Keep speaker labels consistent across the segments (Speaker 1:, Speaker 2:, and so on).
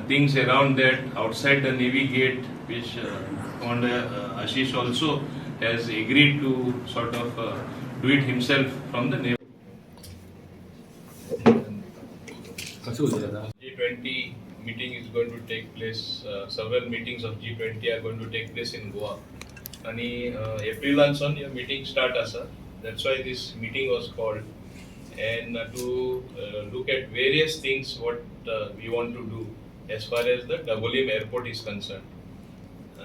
Speaker 1: things around that outside the Navy gate, which Commander Ashish also has agreed to sort of do it himself from the Navy. G20 meeting is going to take place. Several meetings of G20 are going to take place in Goa. आणि एप्रिलांतसून ह्यो meeting start आसा. That's why this meeting was called, and to look at various things what we want to do as far as the Dabolim airport is concerned.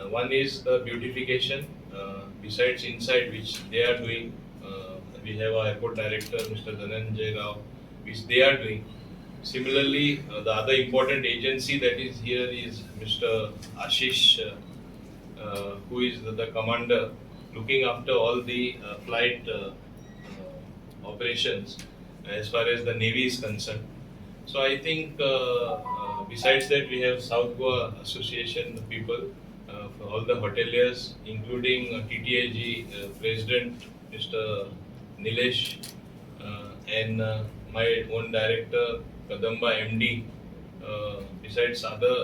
Speaker 1: One is the beautification. Besides inside, which they are doing, we have our airport director, Mr. Dhananjay Rao, which they are doing. Similarly, the other important agency that is here is Mr. Ashish, who is the commander looking after all the flight operations as far as the Navy is concerned. So I think besides that, we have South Goa Association people, for all the hoteliers, including TTAG President Mr. Nilesh, and my own director Kadamba MD, besides other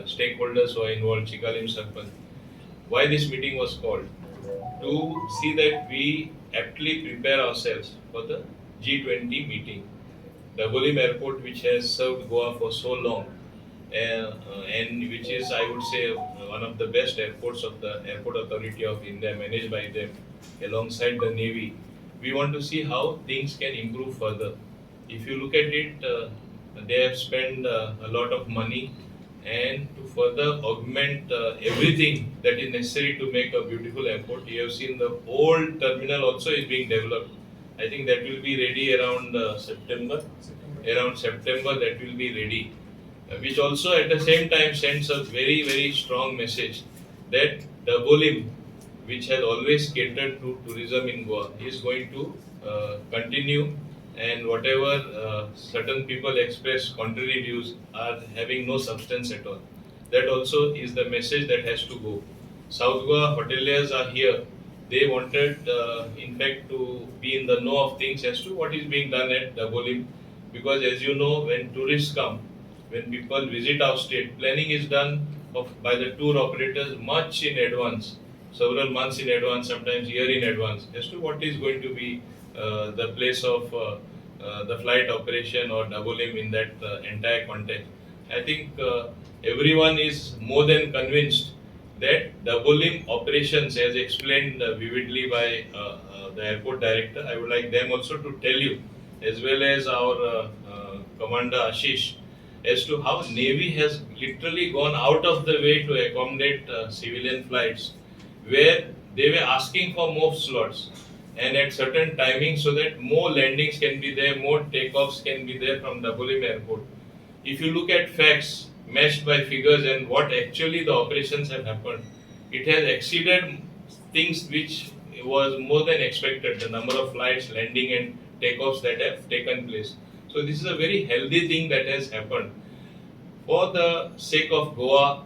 Speaker 1: stakeholders who are involved, Chikalim Sarpan. Why this meeting was called? To see that we aptly prepare ourselves for the G20 meeting. Dabolim Airport, which has served Goa for so long, and which is, I would say, one of the best airports of the Airport Authority of India, managed by them alongside the Navy. We want to see how things can improve further. If you look at it, they have spent a lot of money, and to further augment everything that is necessary to make a beautiful airport. You have seen the old terminal also is being developed. I think that will be ready around September. Around September that will be ready, which also at the same time sends a very, very strong message that Dabolim, which has always catered to tourism in Goa, is going to continue, and whatever certain people express contrary views are having no substance at all. That also is the message that has to go. South Goa hoteliers are here. They wanted, in fact, to be in the know of things as to what is being done at Dabolim, because as you know, when tourists come, when people visit our state, planning is done by the tour operators much in advance, several months in advance, sometimes year in advance, as to what is going to be the place of the flight operation or Dabolim in that entire context. I think everyone is more than convinced that Dabolim operations, as explained vividly by the airport director, I would like them also to tell you, as well as our Commander Ashish, as to how Navy has literally gone out of the way to accommodate civilian flights, where they were asking for more slots and at certain timings, so that more landings can be there, more takeoffs can be there from Dabolim Airport. If you look at facts matched by figures and what actually the operations have happened, it has exceeded things which was more than expected, the number of flights, landing and takeoffs that have taken place. So this is a very healthy thing that has happened. For the sake of Goa,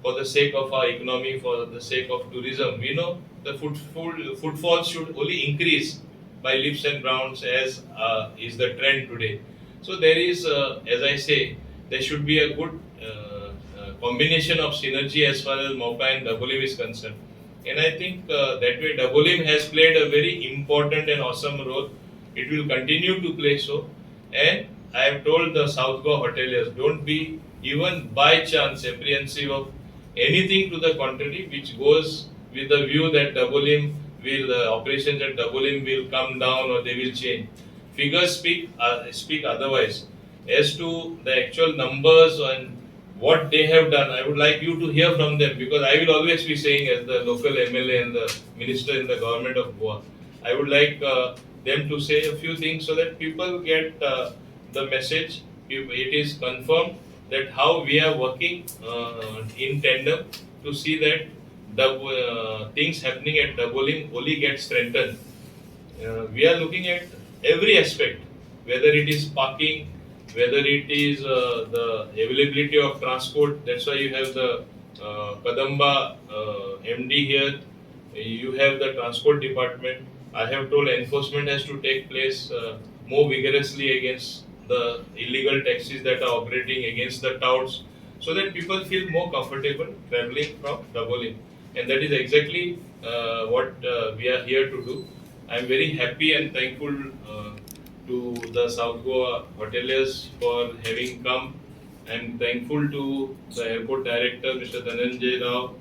Speaker 1: for the sake of our economy, for the sake of tourism, we know the footfalls should only increase by leaps and bounds, as is the trend today. So there is, as I say, there should be a good combination of synergy as far as Mopa and Dabolim is concerned. And I think that way Dabolim has played a very important and awesome role. It will continue to play so. And I have told the South Goa hoteliers, don't be even by chance apprehensive of anything to the contrary, which goes with the view that Dabolim will, operations at Dabolim will come down or they will change. Figures speak otherwise. As to the actual numbers and what they have done, I would like you to hear from them, because I will always be saying, as the local MLA and the minister in the government of Goa, I would like them to say a few things so that people get the message. It is confirmed that how we are working in tandem to see that the things happening at Dabolim only get strengthened. We are looking at every aspect, whether it is parking, whether it is the availability of transport. That's why you have the Kadamba MD here. You have the transport department. I have told enforcement has to take place more vigorously against the illegal taxis that are operating, against the touts. so that people feel more comfortable traveling from Dabolim. And that is exactly what we are here to do. I am very happy and thankful to the South Goa hoteliers for having come. I am thankful to the airport director, Mr. Dhananjay Rao,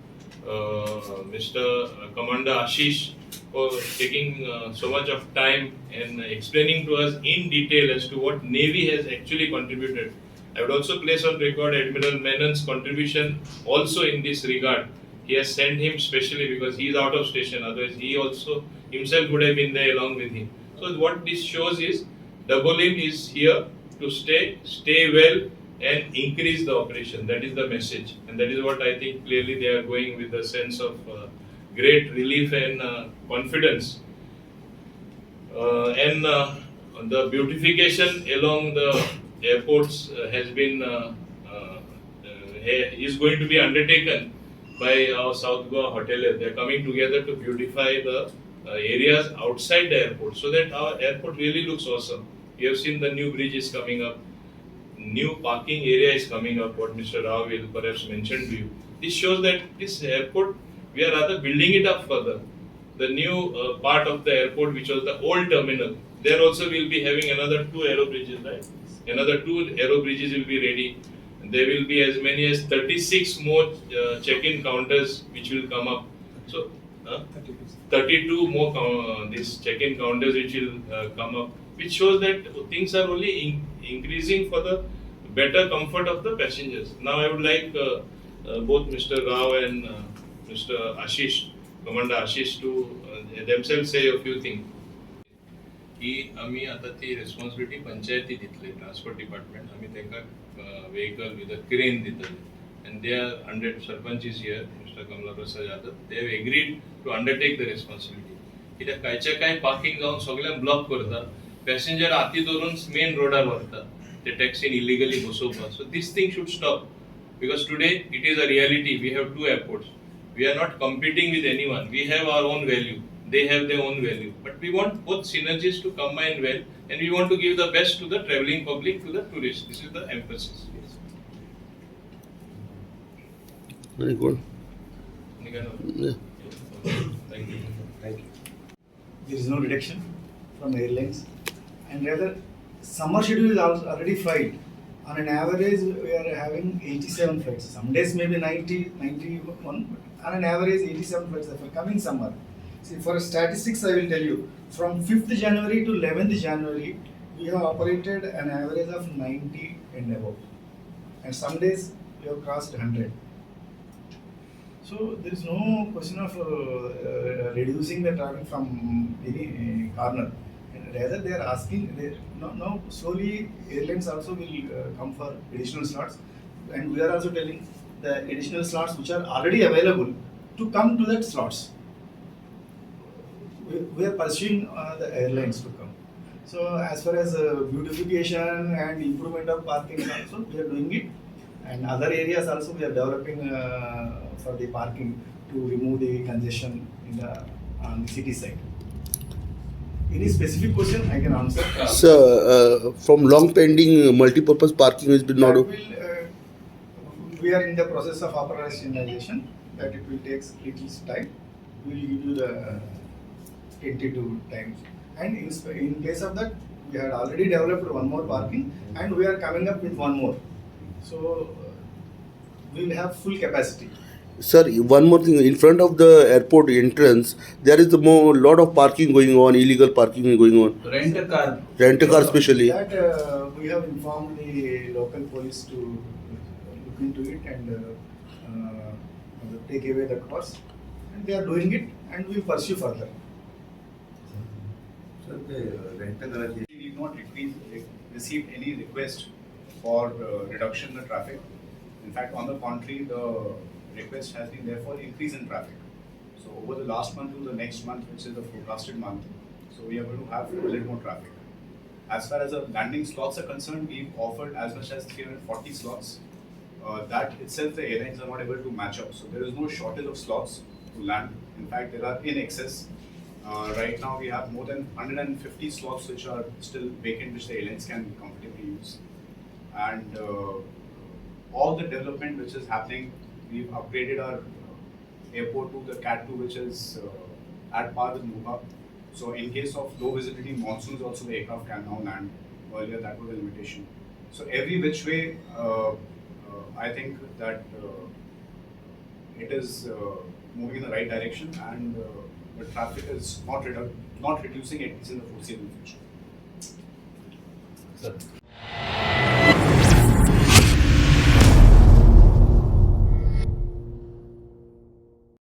Speaker 1: Mr. Commander Ashish, for taking so much of time and explaining to us in detail as to what Navy has actually contributed. I would also place on record Admiral Menon's contribution also in this regard. He has sent him specially because he is out of station, otherwise he also himself would have been there along with him. So what this shows is Dabolim is here to stay well and increase the operation. That is the message, and that is what I think clearly they are going with a sense of great relief and confidence. And the beautification along the airports has been is going to be undertaken by our South Goa hotelier. They are coming together to beautify the areas outside the airport so that our airport really looks awesome. You have seen the new bridge is coming up, new parking area is coming up, what Mr. Rao will perhaps mention to you. This shows that this airport, we are rather building it up further. The new part of the airport, which was the old terminal, there also will be having another 2 aero bridges, right? Another 2 aero bridges will be ready. There will be as many as 36 more check-in counters which will come up. So, 32 more these check-in counters which will come up, which shows that things are only increasing for the better comfort of the passengers. Now, I would like both Mr. Rao and Mr. Ashish, Commander Ashish, to themselves say a few things. की आम्ही आता ती responsibility पंचायती दितले transport department आम्ही तांकां vehicle with a crane दितले and they are under Sarpanch is here, Mr. Kamala Prasad Yadav, they have agreed to undertake the responsibility. कित्याक कांयच्या कांय पार्किंग जावन सगळ्यांक ब्लॉक करता, पॅसेंजर हाती धरून मेन रोडार व्हरता ते टॅक्सीन illegally बसोवपाक. So this thing should stop because today it is a reality. We have 2 airports. We are not competing with anyone. We have our own value. They have their own value. But we want both synergies to combine well, and we want to give the best to the traveling public, to the tourists. This is the emphasis. Yes.
Speaker 2: Very good.
Speaker 1: Yeah. Thank you.
Speaker 3: Thank you. There is no reduction from airlines, and rather, summer schedule is already flight. On an average, we are having 87 flights. Some days maybe 90, 91, but on an average, 87 flights for coming summer. See, for statistics, I will tell you, from 5th January to 11th January, we have operated an average of 90 and above. And some days, we have crossed 100. So, there is no question of reducing the traffic from any corner. And rather, they are asking, now slowly airlines also will come for additional slots. And we are also telling the additional slots which are already available to come to that slots. We are pursuing the airlines to come. So as far as beautification and improvement of parking also, we are doing it. And other areas also we are developing for the parking to remove the congestion on the city side. Any specific question I can answer?
Speaker 2: So, from long pending multi-purpose parking has been not.
Speaker 3: We are in the process of operationalization. That it will take little time. We will give you the tentative times. And in place of that, we had already developed one more parking, and we are coming up with one more. So we will have full capacity.
Speaker 2: Sir, one more thing. In front of the airport entrance, there is a lot of parking going on, illegal parking going on.
Speaker 4: Rent a car.
Speaker 2: Rent a car, especially.
Speaker 3: That we have informed the local police to look into it and take away the cars. And they are doing it, and we will pursue further.
Speaker 5: Sir, we did not receive any request for reduction in the traffic. In fact, on the contrary, the request has been there for increase in traffic. So over the last month to the next month, which is the forecasted month, so we are going to have a little more traffic. As far as the landing slots are concerned, we've offered as much as 340 slots. That itself the airlines are not able to match up. So there is no shortage of slots to land. In fact, there are in excess. Right now we have more than 150 slots which are still vacant, which the airlines can comfortably use. And all the development which is happening. We've upgraded our airport to the Cat 2, which is at par with Mopa. So in case of low visibility monsoons, also the aircraft can now land. Earlier that was a limitation. So every which way, I think that it is moving in the right direction, and the traffic is not reducing, at least in the foreseeable future.
Speaker 1: Sir.